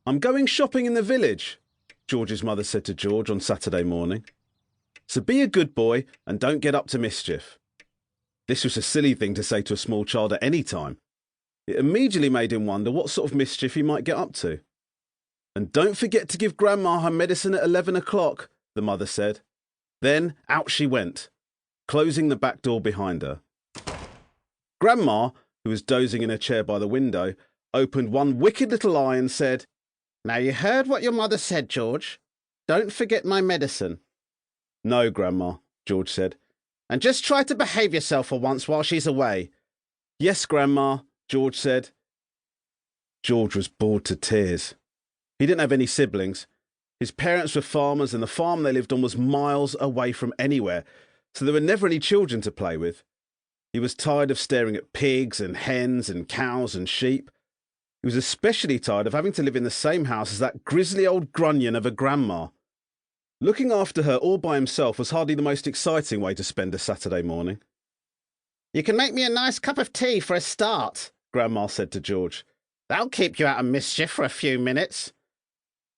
I'm going shopping in the village, George's mother said to George on Saturday morning. So be a good boy and don't get up to mischief. This was a silly thing to say to a small child at any time. It immediately made him wonder what sort of mischief he might get up to. And don't forget to give Grandma her medicine at 11 o'clock, the mother said. Then out she went, closing the back door behind her. Grandma, who was dozing in a chair by the window, opened one wicked little eye and said, "Now you heard what your mother said, George. Don't forget my medicine." "No, Grandma," George said. "And just try to behave yourself for once while she's away." "Yes, Grandma," George said. George was bored to tears. He didn't have any siblings. His parents were farmers and the farm they lived on was miles away from anywhere, so there were never any children to play with. He was tired of staring at pigs and hens and cows and sheep. He was especially tired of having to live in the same house as that grisly old grunion of a grandma. Looking after her all by himself was hardly the most exciting way to spend a Saturday morning. "You can make me a nice cup of tea for a start," Grandma said to George. "That'll keep you out of mischief for a few minutes."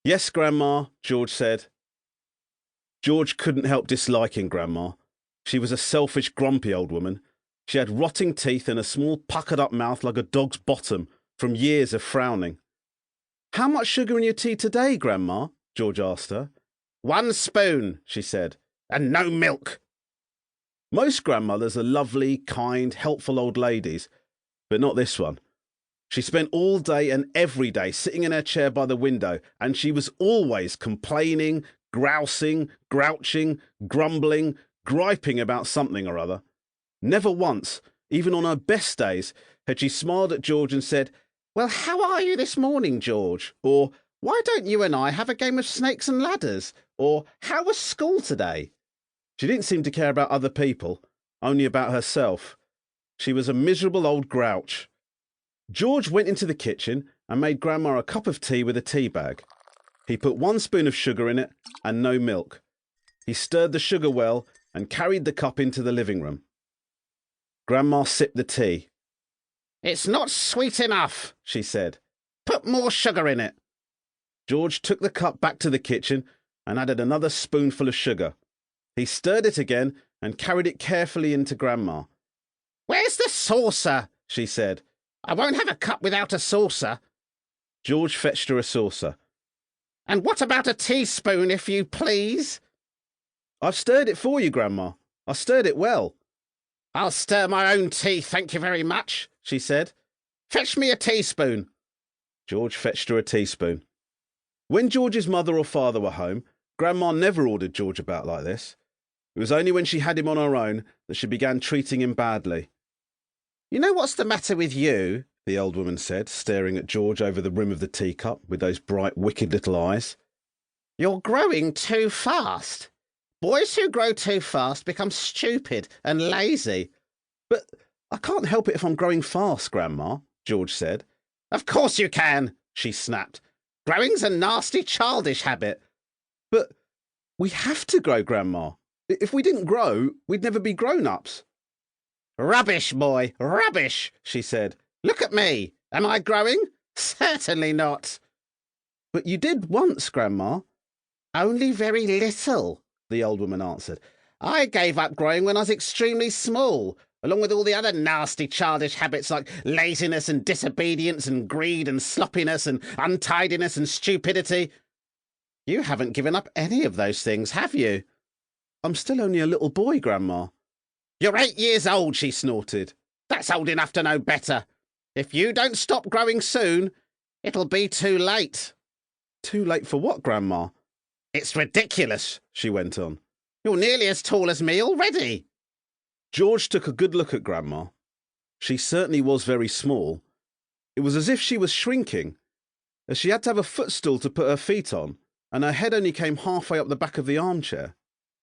"Yes, Grandma," George said. George couldn't help disliking Grandma. She was a selfish, grumpy old woman. She had rotting teeth and a small puckered-up mouth like a dog's bottom from years of frowning. "How much sugar in your tea today, Grandma?" George asked her. "1 spoon," she said, "and no milk." Most grandmothers are lovely, kind, helpful old ladies, but not this one. She spent all day and every day sitting in her chair by the window, and she was always complaining, grousing, grouching, grumbling, griping about something or other. Never once, even on her best days, had she smiled at George and said, "Well, how are you this morning, George?" Or, "Why don't you and I have a game of snakes and ladders?" Or, "How was school today?" She didn't seem to care about other people, only about herself. She was a miserable old grouch. George went into the kitchen and made Grandma a cup of tea with a tea bag. He put 1 spoon of sugar in it and no milk. He stirred the sugar well and carried the cup into the living room. Grandma sipped the tea. "It's not sweet enough," she said. "Put more sugar in it." George took the cup back to the kitchen and added another spoonful of sugar. He stirred it again and carried it carefully into Grandma. "Where's the saucer?" she said. "I won't have a cup without a saucer." George fetched her a saucer. "And what about a teaspoon, if you please?" "I've stirred it for you, Grandma. I stirred it well." "I'll stir my own tea, thank you very much," she said. "Fetch me a teaspoon." George fetched her a teaspoon. When George's mother or father were home, Grandma never ordered George about like this. It was only when she had him on her own that she began treating him badly. "You know what's the matter with you?" the old woman said, staring at George over the rim of the teacup with those bright, wicked little eyes. "You're growing too fast. Boys who grow too fast become stupid and lazy." "But I can't help it if I'm growing fast, Grandma," George said. "Of course you can," she snapped. "Growing's a nasty, childish habit." "But we have to grow, Grandma. If we didn't grow, we'd never be grown-ups." "Rubbish, boy, rubbish," she said. "Look at me. Am I growing? Certainly not." "But you did once, Grandma." "Only very little," the old woman answered. "I gave up growing when I was extremely small, along with all the other nasty childish habits like laziness and disobedience and greed and sloppiness and untidiness and stupidity. You haven't given up any of those things, have you?" "I'm still only a little boy, Grandma." "You're 8 years old," she snorted. "That's old enough to know better. If you don't stop growing soon, it'll be too late." "Too late for what, Grandma?" "It's ridiculous," she went on. "You're nearly as tall as me already." George took a good look at Grandma. She certainly was very small. It was as if she was shrinking, as she had to have a footstool to put her feet on, and her head only came halfway up the back of the armchair.